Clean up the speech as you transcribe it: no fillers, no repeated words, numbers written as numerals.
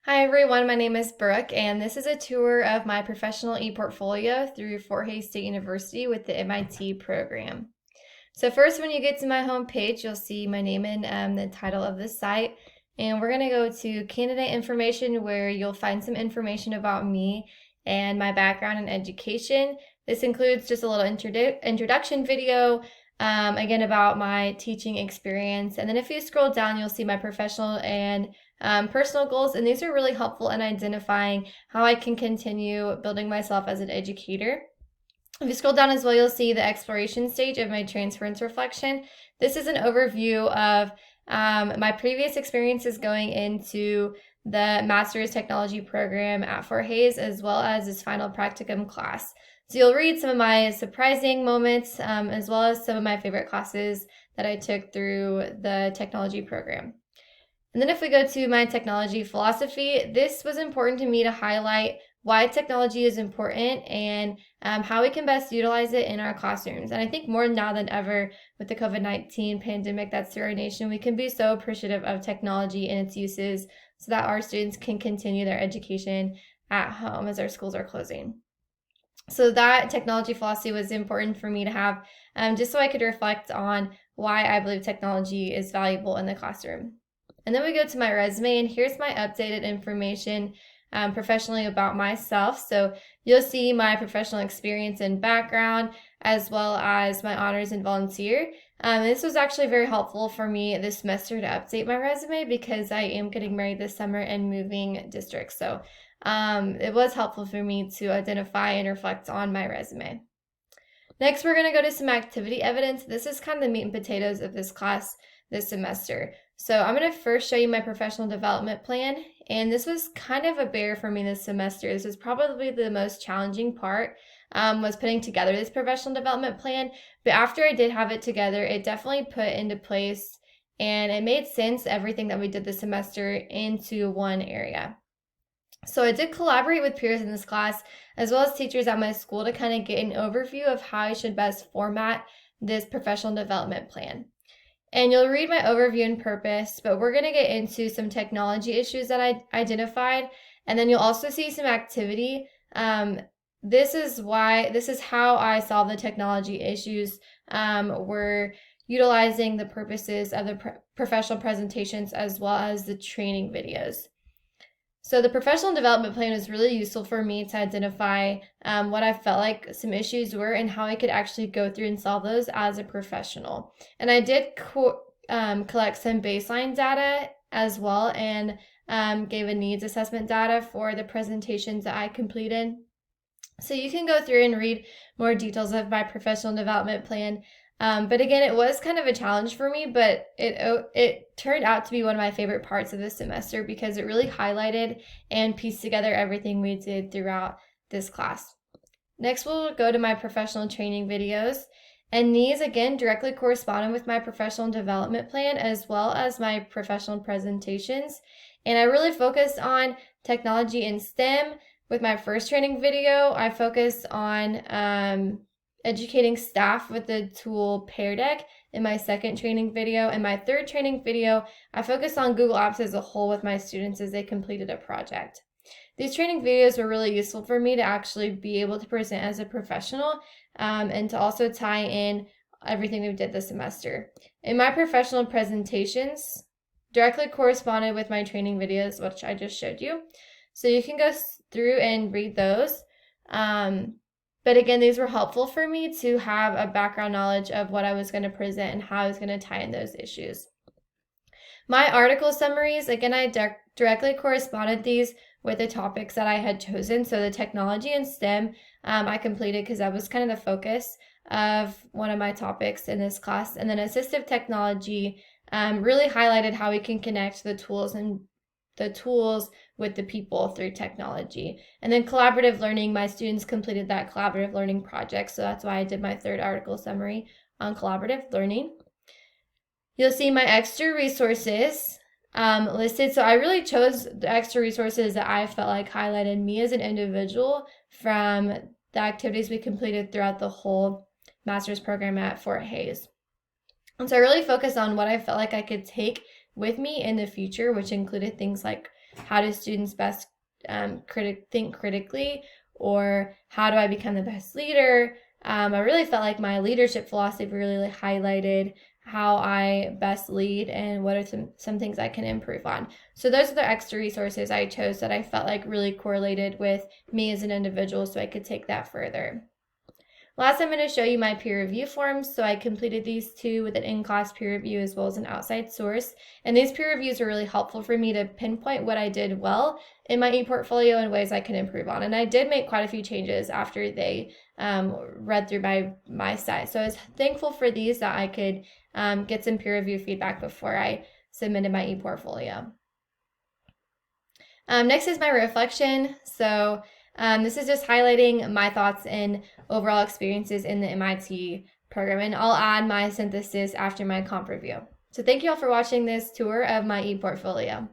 Hi everyone, my name is Brooke, and this is a tour of my professional e-portfolio through Fort Hays State University with the MIT program. So first, when you get to my homepage, you'll see my name and the title of the site, and we're going to go to candidate information where you'll find some information about me and my background in education. This includes just a little introduction video, again about my teaching experience, and then if you scroll down, you'll see my professional and personal goals, and these are really helpful in identifying how I can continue building myself as an educator. If you scroll down as well, you'll see the exploration stage of my transference reflection. This is an overview of my previous experiences going into the Master's Technology program at Fort Hays, as well as this final practicum class. So you'll read some of my surprising moments, as well as some of my favorite classes that I took through the technology program. And then if we go to my technology philosophy, this was important to me to highlight why technology is important and how we can best utilize it in our classrooms. And I think more now than ever with the COVID-19 pandemic that's through our nation, we can be so appreciative of technology and its uses so that our students can continue their education at home as our schools are closing. So that technology philosophy was important for me to have, just so I could reflect on why I believe technology is valuable in the classroom. And then we go to my resume, and here's my updated information professionally about myself. So you'll see my professional experience and background, as well as my honors and volunteer. This was actually very helpful for me this semester to update my resume because I am getting married this summer and moving districts. So it was helpful for me to identify and reflect on my resume. Next, we're going to go to some activity evidence. This is kind of the meat and potatoes of this class this semester. So I'm going to first show you my professional development plan, and this was kind of a bear for me this semester. This was probably the most challenging part, was putting together this professional development plan, but after I did have it together, it definitely put into place, and it made sense, everything that we did this semester, into one area. So I did collaborate with peers in this class, as well as teachers at my school, to kind of get an overview of how I should best format this professional development plan. And you'll read my overview and purpose, but we're going to get into some technology issues that I identified, and then you'll also see some activity. This is how I solve the technology issues. We're utilizing the purposes of the professional presentations as well as the training videos. So the professional development plan was really useful for me to identify what I felt like some issues were and how I could actually go through and solve those as a professional. And I did collect some baseline data as well, and gave a needs assessment data for the presentations that I completed. So you can go through and read more details of my professional development plan. But again, it was kind of a challenge for me, but it turned out to be one of my favorite parts of this semester because it really highlighted and pieced together everything we did throughout this class. Next, we'll go to my professional training videos, and these again directly corresponded with my professional development plan as well as my professional presentations. And I really focused on technology and STEM. With my first training video, I focused on educating staff with the tool Pear Deck in my second training video. In my third training video, I focused on Google Apps as a whole with my students as they completed a project. These training videos were really useful for me to actually be able to present as a professional, and to also tie in everything we did this semester. In my professional presentations, directly corresponded with my training videos, which I just showed you. So you can go through and read those. But again, these were helpful for me to have a background knowledge of what I was going to present and how I was going to tie in those issues. My article summaries, again, I directly corresponded these with the topics that I had chosen. So the technology and STEM, I completed because that was kind of the focus of one of my topics in this class. And then assistive technology really highlighted how we can connect the tools with the people through technology. And then collaborative learning, my students completed that collaborative learning project. So that's why I did my third article summary on collaborative learning. You'll see my extra resources listed. So I really chose the extra resources that I felt like highlighted me as an individual from the activities we completed throughout the whole master's program at Fort Hays. And so I really focused on what I felt like I could take with me in the future, which included things like how do students best think critically, or how do I become the best leader. I really felt like my leadership philosophy really highlighted how I best lead and what are some things I can improve on. So those are the extra resources I chose that I felt like really correlated with me as an individual, so I could take that further. Last, I'm going to show you my peer review forms. So I completed these two with an in-class peer review as well as an outside source. And these peer reviews are really helpful for me to pinpoint what I did well in my e-portfolio and ways I can improve on. And I did make quite a few changes after they read through my site. So I was thankful for these, that I could get some peer review feedback before I submitted my e-portfolio. Next is my reflection. So this is just highlighting my thoughts and overall experiences in the MIT program, and I'll add my synthesis after my comp review. So thank you all for watching this tour of my e-portfolio.